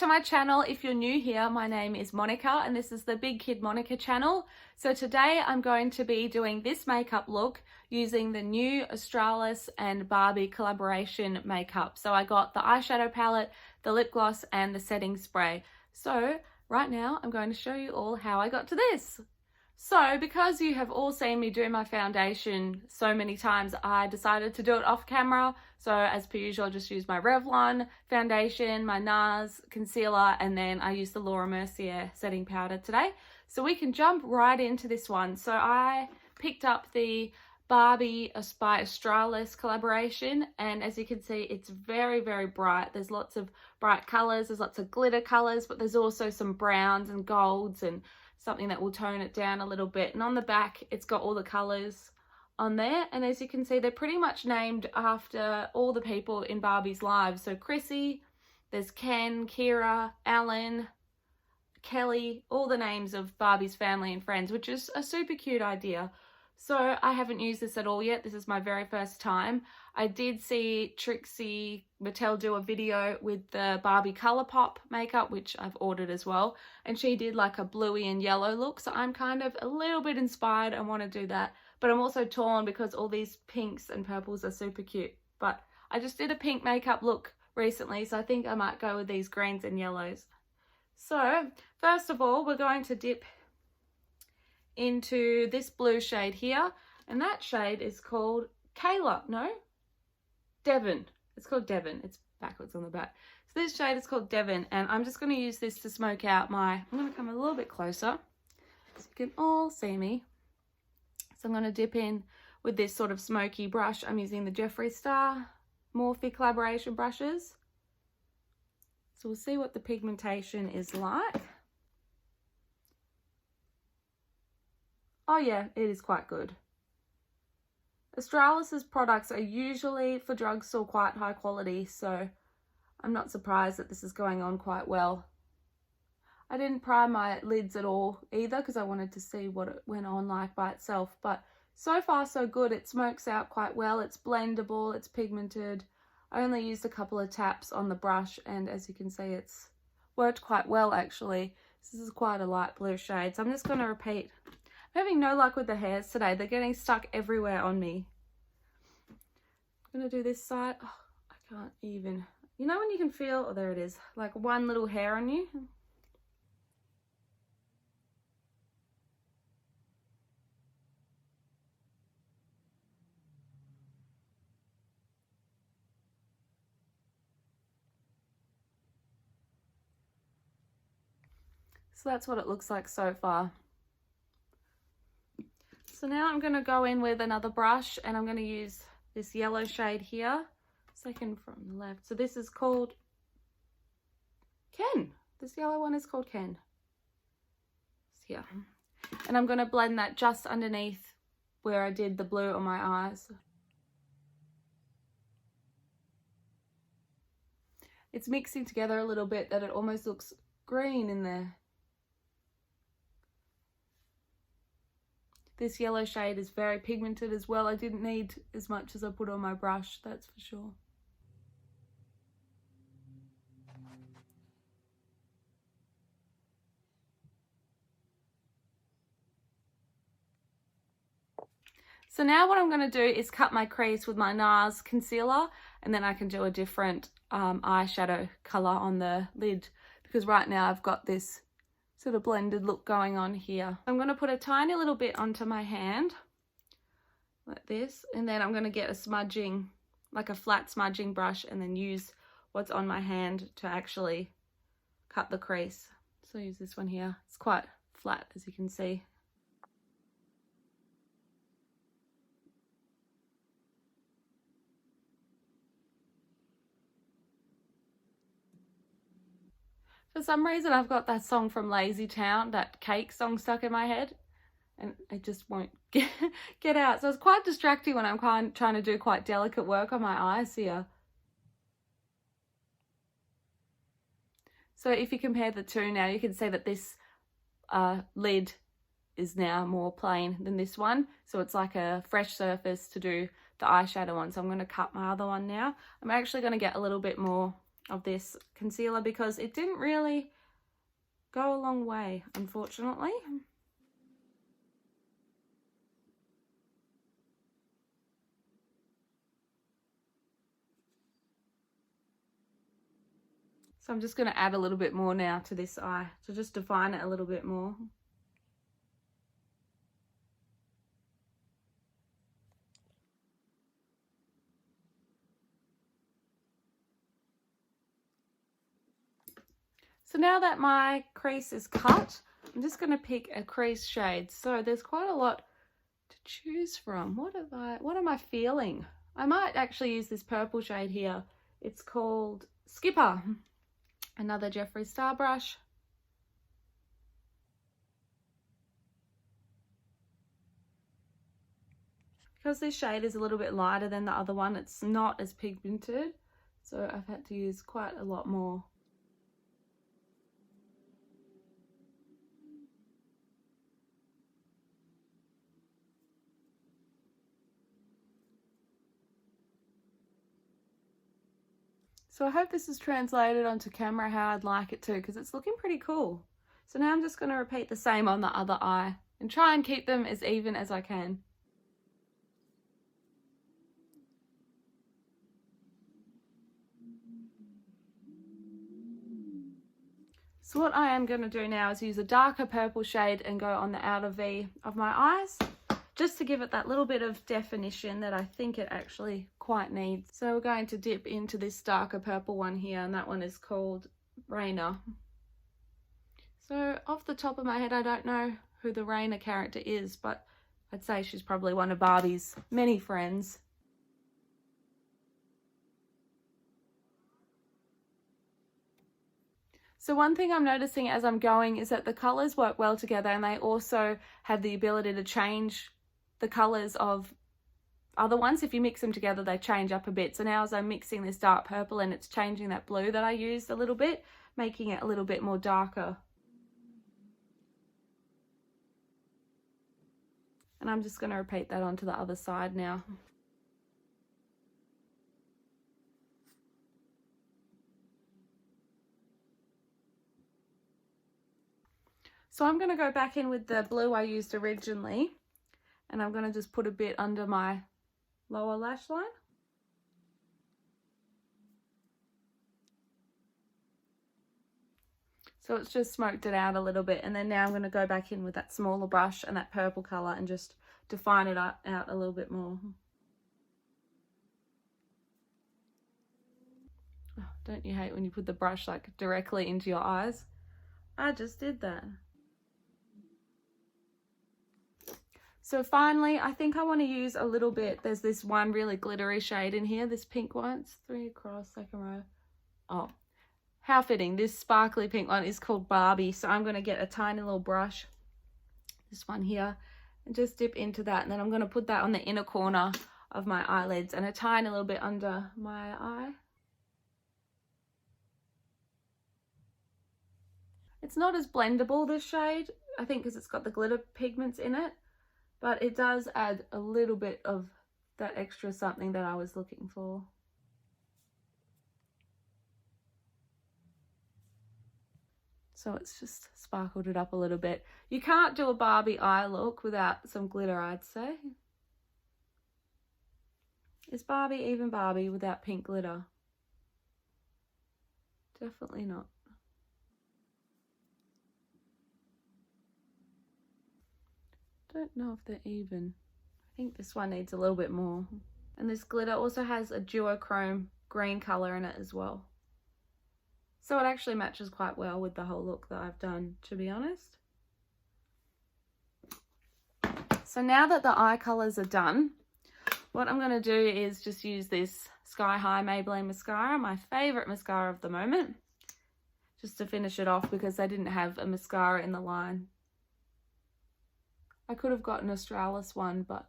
to my channel. If you're new here, my name is Monica and this is the Big Kid Monica channel. So today I'm going to be doing this makeup look using the new Australis and Barbie collaboration makeup. So I got the eyeshadow palette, the lip gloss and the setting spray. So right now I'm going to show you all how I got to this. So because you have all seen me do my foundation so many times, I decided to do it off camera. So as per usual, I just use my Revlon foundation, my Nars concealer, and then I use the Laura Mercier setting powder today. So we can jump right into this one. So I picked up the Barbie by Australis collaboration, and as you can see, it's very, very bright. There's lots of bright colors, there's lots of glitter colors, but there's also some browns and golds and something that will tone it down a little bit. And on the back, it's got all the colors on there. And as you can see, they're pretty much named after all the people in Barbie's lives. So Chrissy, there's Ken, Kira, Alan, Kelly, all the names of Barbie's family and friends, which is a super cute idea. So I haven't used this at all yet. This is my very first time. I did see Trixie Mattel do a video with the Barbie Colourpop makeup, which I've ordered as well. And she did like a bluey and yellow look. So I'm kind of a little bit inspired. I want to do that. But I'm also torn because all these pinks and purples are super cute. But I just did a pink makeup look recently. So I think I might go with these greens and yellows. So first of all, we're going to dip into this blue shade here, and that shade is called Devon. It's called Devon. It's backwards on the back. So this shade is called Devon, and I'm just going to use this to smoke out my, I'm going to come a little bit closer so you can all see me. So I'm going to dip in with this sort of smoky brush. I'm using the Jeffree Star Morphe collaboration brushes. So we'll see what the pigmentation is like. Oh yeah, it is quite good. Australis's products are usually for drugstore quite high quality, so I'm not surprised that this is going on quite well. I didn't prime my lids at all either because I wanted to see what it went on like by itself, but so far so good. It smokes out quite well, it's blendable, it's pigmented. I only used a couple of taps on the brush and as you can see it's worked quite well actually. This is quite a light blue shade, so I'm just going to repeat. I'm having no luck with the hairs today. They're getting stuck everywhere on me. I'm going to do this side. Oh, I can't even. You know when you can feel, oh, there it is, like one little hair on you? So that's what it looks like so far. So now I'm going to go in with another brush and I'm going to use this yellow shade here, second from the left. So this is called Ken. This yellow one is called Ken. It's here. And I'm going to blend that just underneath where I did the blue on my eyes. It's mixing together a little bit that it almost looks green in there. This yellow shade is very pigmented as well. I didn't need as much as I put on my brush, that's for sure. So now what I'm going to do is cut my crease with my Nars concealer, and then I can do a different eyeshadow colour on the lid, because right now I've got this sort of blended look going on here. I'm going to put a tiny little bit onto my hand like this, and then I'm going to get a smudging, like a flat smudging brush, and then use what's on my hand to actually cut the crease. So I use this one here. It's quite flat as you can see. For some reason, I've got that song from Lazy Town, that Cake song stuck in my head, and it just won't get out. So it's quite distracting when I'm trying to do quite delicate work on my eyes here. So if you compare the two now, you can see that this lid is now more plain than this one. So it's like a fresh surface to do the eyeshadow on. So I'm going to cut my other one now. I'm actually going to get a little bit more of this concealer because it didn't really go a long way, unfortunately. So I'm just going to add a little bit more now to this eye to just define it a little bit more. So now that my crease is cut, I'm just going to pick a crease shade. So there's quite a lot to choose from. What am I feeling? I might actually use this purple shade here. It's called Skipper. Another Jeffree star brush. Because this shade is a little bit lighter than the other one, it's not as pigmented, so I've had to use quite a lot more. So I hope this is translated onto camera how I'd like it to, because it's looking pretty cool. So now I'm just going to repeat the same on the other eye and try and keep them as even as I can. So what I am going to do now is use a darker purple shade and go on the outer V of my eyes, just to give it that little bit of definition that I think it actually quite needs. So we're going to dip into this darker purple one here, and that one is called Raina. So off the top of my head, I don't know who the Raina character is, but I'd say she's probably one of Barbie's many friends. So one thing I'm noticing as I'm going is that the colours work well together, and they also have the ability to change the colours of other ones. If you mix them together, they change up a bit. So now as I'm mixing this dark purple, and it's changing that blue that I used a little bit, making it a little bit more darker. And I'm just going to repeat that onto the other side now. So I'm going to go back in with the blue I used originally, and I'm going to just put a bit under my lower lash line. So it's just smoked it out a little bit, and then now I'm going to go back in with that smaller brush and that purple colour and just define it out a little bit more. Oh, don't you hate when you put the brush like directly into your eyes? I just did that. So finally, I think I want to use a little bit. There's this one really glittery shade in here, this pink one. It's 3 across, second row. Oh, how fitting. This sparkly pink one is called Barbie. So I'm going to get a tiny little brush, this one here, and just dip into that. And then I'm going to put that on the inner corner of my eyelids and a tiny little bit under my eye. It's not as blendable, this shade, I think, because it's got the glitter pigments in it. But it does add a little bit of that extra something that I was looking for. So it's just sparkled it up a little bit. You can't do a Barbie eye look without some glitter, I'd say. Is Barbie even Barbie without pink glitter? Definitely not. Don't know if they're even. I think this one needs a little bit more. And this glitter also has a duochrome green colour in it as well. So it actually matches quite well with the whole look that I've done, to be honest. So now that the eye colours are done, what I'm going to do is just use this Sky High Maybelline mascara, my favourite mascara of the moment, just to finish it off because they didn't have a mascara in the line. I could have gotten an Australis one, but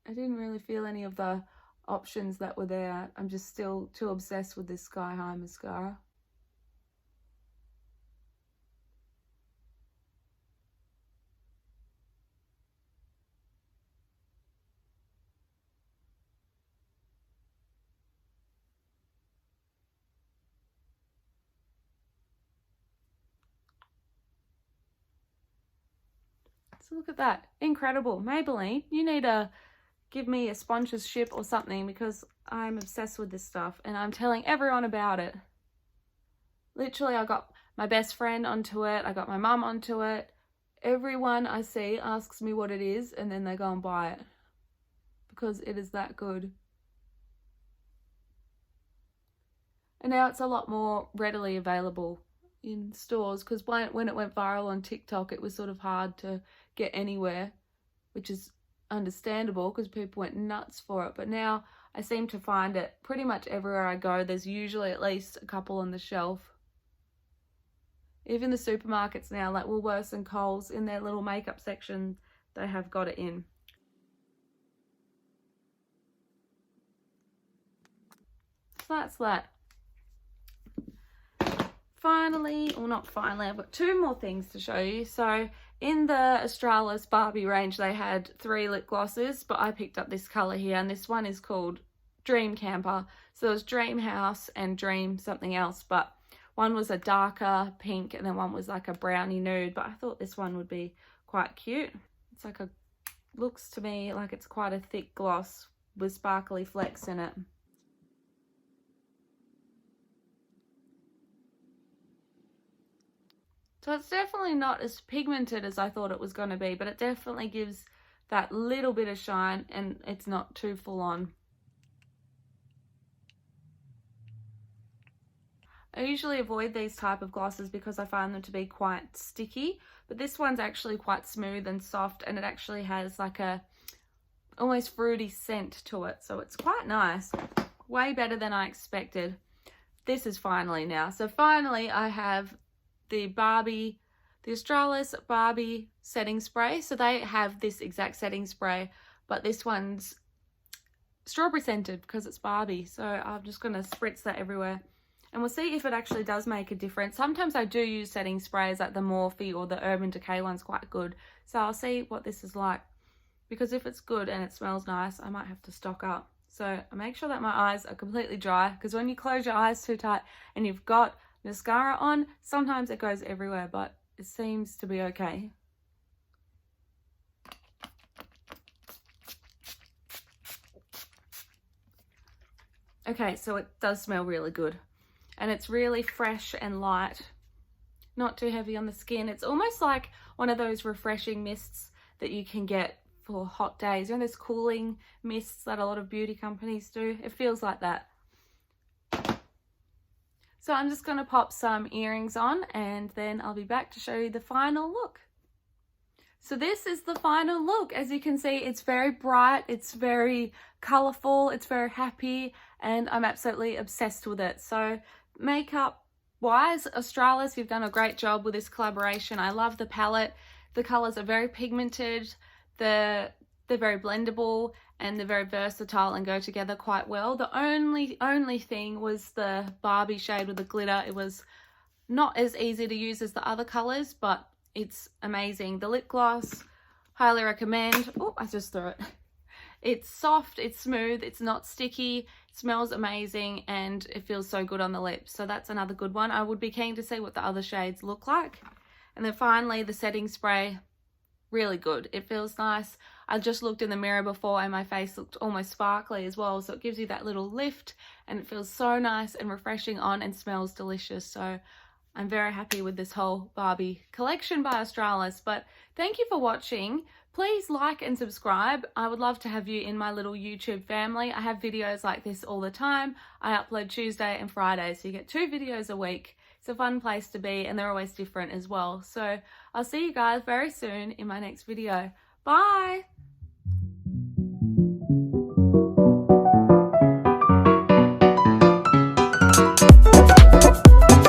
I didn't really feel any of the options that were there. I'm just still too obsessed with this Sky High mascara. So look at that. Incredible. Maybelline, you need to give me a sponsorship or something because I'm obsessed with this stuff and I'm telling everyone about it. Literally, I got my best friend onto it. I got my mum onto it. Everyone I see asks me what it is and then they go and buy it because it is that good. And now it's a lot more readily available in stores because when it went viral on TikTok, it was sort of hard to get anywhere, which is understandable because people went nuts for it. But now I seem to find it pretty much everywhere I go. There's usually at least a couple on the shelf. Even the supermarkets now, like Woolworths and Coles, in their little makeup section, they have got it in. So that's that. Finally, or not finally, I've got two more things to show you. So in the AustralisxBarbie range, they had 3 lip glosses, but I picked up this colour here, and this one is called Dream Camper. So there was Dream House and Dream something else, but one was a darker pink and then one was like a brownie nude, but I thought this one would be quite cute. It's like looks to me like it's quite a thick gloss with sparkly flecks in it. So it's definitely not as pigmented as I thought it was going to be, but it definitely gives that little bit of shine and it's not too full on. I usually avoid these type of glosses because I find them to be quite sticky, but this one's actually quite smooth and soft and it actually has like a almost fruity scent to it. So it's quite nice, way better than I expected. This is finally now. So finally I have the AustralisxBarbie setting spray. So they have this exact setting spray, but this one's strawberry scented because it's Barbie. So I'm just going to spritz that everywhere and we'll see if it actually does make a difference. Sometimes I do use setting sprays like the Morphe or the Urban Decay one's quite good. So I'll see what this is like, because if it's good and it smells nice, I might have to stock up. So I make sure that my eyes are completely dry, because when you close your eyes too tight and you've got mascara on, sometimes it goes everywhere, but it seems to be okay. Okay, so it does smell really good and it's really fresh and light, not too heavy on the skin. It's almost like one of those refreshing mists that you can get for hot days. You know those cooling mists that a lot of beauty companies do? It feels like that. So I'm just going to pop some earrings on and then I'll be back to show you the final look. So this is the final look. As you can see, it's very bright, it's very colourful, it's very happy, and I'm absolutely obsessed with it. So makeup wise, Australis, you've done a great job with this collaboration. I love the palette. The colours are very pigmented, they're very blendable, and they're very versatile and go together quite well. The only thing was the Barbie shade with the glitter. It was not as easy to use as the other colours, but it's amazing. The lip gloss, highly recommend. Oh, I just threw it. It's soft, it's smooth, it's not sticky, it smells amazing, and it feels so good on the lips. So that's another good one. I would be keen to see what the other shades look like. And then finally, the setting spray, really good. It feels nice. I just looked in the mirror before and my face looked almost sparkly as well. So it gives you that little lift and it feels so nice and refreshing on and smells delicious. So I'm very happy with this whole Barbie collection by Australis. But thank you for watching. Please like and subscribe. I would love to have you in my little YouTube family. I have videos like this all the time. I upload Tuesday and Friday, so you get 2 videos a week. It's a fun place to be and they're always different as well. So I'll see you guys very soon in my next video. Bye!